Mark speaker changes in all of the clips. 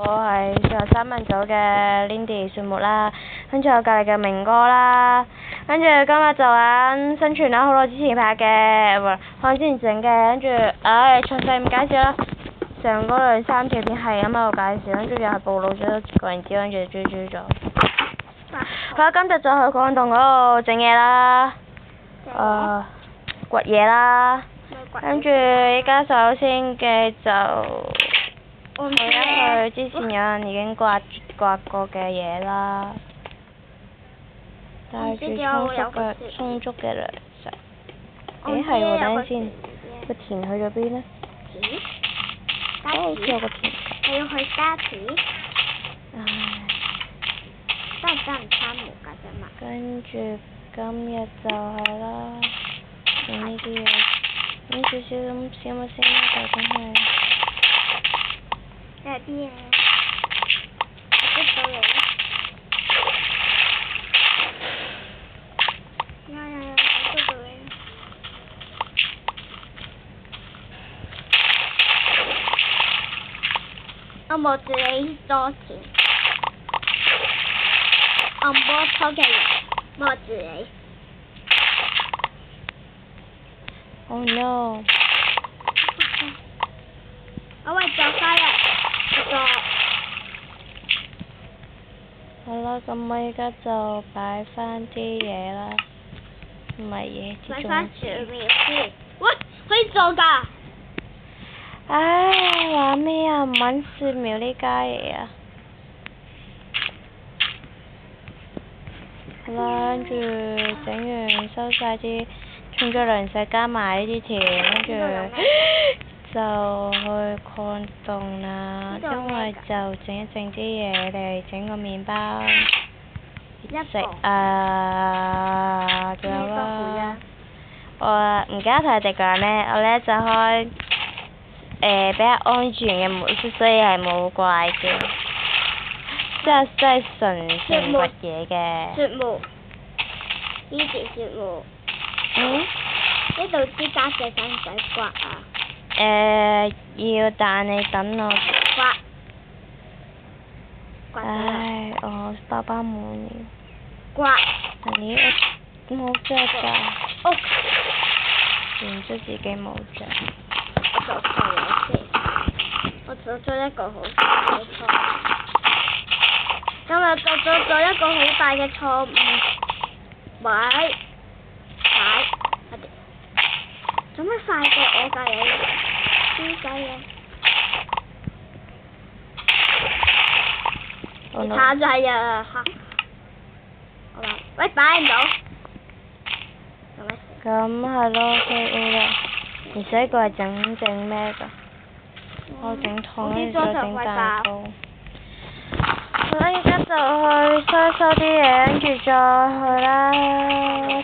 Speaker 1: 我係數學三文組嘅 Lindy 雪木啦，跟住我隔離嘅明哥啦，跟住今日就玩生存啦，好耐之前拍嘅，好耐之前整嘅，跟住詳細唔介紹啦，成個兩三條片係咁喺度介紹，跟住又係暴露咗個人資料，跟住追咗。好啦，今日就去廣東嗰度整嘢啦，掘嘢啦，跟住依家首先嘅就去一去之前有人已經刮過嘅嘢啦，帶住充足嘅糧食。咦係喎，等陣先，個田去咗邊呢？好似有個田。
Speaker 2: 你要去加田？
Speaker 1: 唉。
Speaker 2: 得唔參無㗎啫嘛？
Speaker 1: 跟住今日就係啦，整呢啲嘢，整少少咁先啦，就真係。
Speaker 2: 有啲嘢，識到你。有，識到你。我望住你多錢。按摩抽嘅人望住你。
Speaker 1: Oh no！
Speaker 2: 我為咗翻嚟，
Speaker 1: 好啦，咁我而家就擺翻啲嘢啦，唔係嘢，
Speaker 2: 擺翻薯苗先。喂，可以做㗎？
Speaker 1: 唉，玩咩啊？唔玩薯苗呢家嘢啊！好啦，跟住整完收晒啲充咗糧食，加埋呢啲田，跟住就去礦洞啦，因為就整一整啲嘢嚟整個麵包食啊，仲有啦，我唔記得同你哋講呢，我呢就開比較安全嘅模式，所以係冇怪嘅。即係純掘嘢嘅。
Speaker 2: 雪木，呢條雪木。
Speaker 1: 嗯？
Speaker 2: 呢度啲家姐使唔使刮啊？
Speaker 1: 要，但你等我。
Speaker 2: 刮。
Speaker 1: 唉，我包包滿了。
Speaker 2: 刮。
Speaker 1: 咦？我冇着㗎。
Speaker 2: 哦。
Speaker 1: 認咗自己冇着。
Speaker 2: 我做錯嘢先，我做咗一個好大嘅錯誤。今日做咗一個好大嘅錯誤，快啲！做咩快過我㗎你？點解嘅？你太滯啊！好啦，喂，擺唔到。
Speaker 1: 咁係咯，OK 啦。而且個係整咩㗎？我整糖，跟住再整蛋糕。好啦，而家就去收啲嘢，跟住再去啦。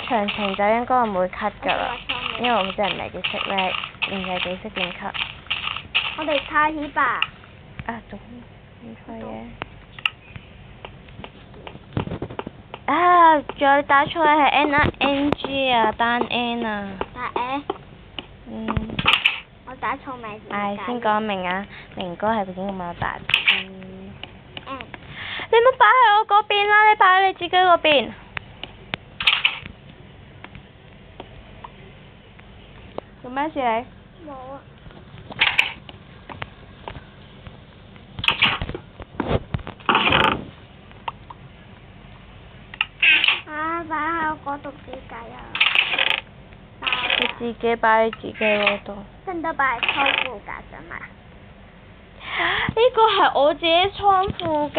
Speaker 1: 詳情就應該唔會 cut 㗎啦，因為我真係唔係幾識叻，唔係幾識點 cut。
Speaker 2: 我哋猜起吧。
Speaker 1: 仲唔錯嘢。仲有打錯係 N 啊，單 N 啊。
Speaker 2: 打 A。我打錯名字。
Speaker 1: 先講明啊，明哥係邊個咪白痴？你唔好擺喺我嗰邊啦，你擺喺你自己嗰邊。做咩事你？
Speaker 2: 冇啊。擺喺我嗰度點解啊？
Speaker 1: 你自己擺喺自己嗰度。
Speaker 2: 真得擺喺倉庫㗎咋嘛？
Speaker 1: 呢個係我自己倉庫㗎。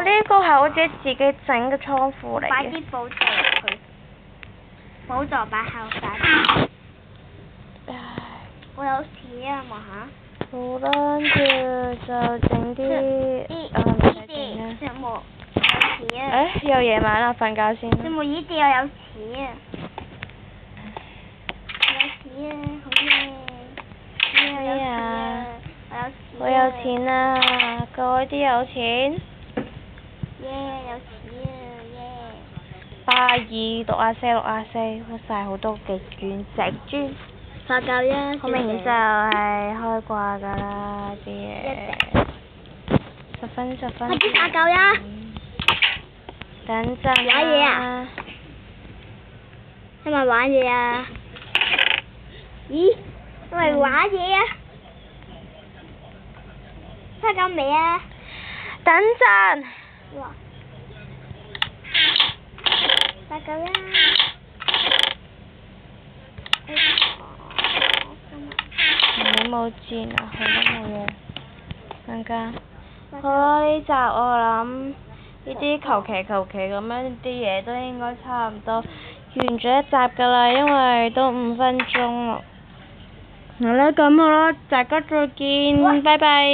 Speaker 1: 呢個係我自己整嘅倉庫嚟嘅。
Speaker 2: 擺啲寶藏入去。寶藏擺喺我架。我有錢啊嘛嚇。
Speaker 1: 好啦，跟住就整啲
Speaker 2: 雪木有錢啊！
Speaker 1: 又夜晚啦，瞓覺先。
Speaker 2: 雪木依啲我有錢啊！好嘢！
Speaker 1: 咩啊？
Speaker 2: 我有錢
Speaker 1: 啊！各位啲有錢。
Speaker 2: 有錢啊
Speaker 1: 82讀亞4，攞晒好多嘅鑽石磚。
Speaker 2: 發夠啦！
Speaker 1: 好明顯就係開掛㗎啦啲嘢。分10分。
Speaker 2: 快啲打夠啦！
Speaker 1: 等陣
Speaker 2: 玩嘢啊！係咪玩嘢啊？咦？係咪玩嘢啊？打夠未啊？
Speaker 1: 等陣。
Speaker 2: 哇！打夠啦！
Speaker 1: 你冇箭啊，好啦冇嘢。等間。好啦，呢集我諗呢啲求其咁樣啲嘢都應該差唔多完咗一集㗎啦，因為都5分鐘啦。好啦，咁好啦，大家再見，拜拜。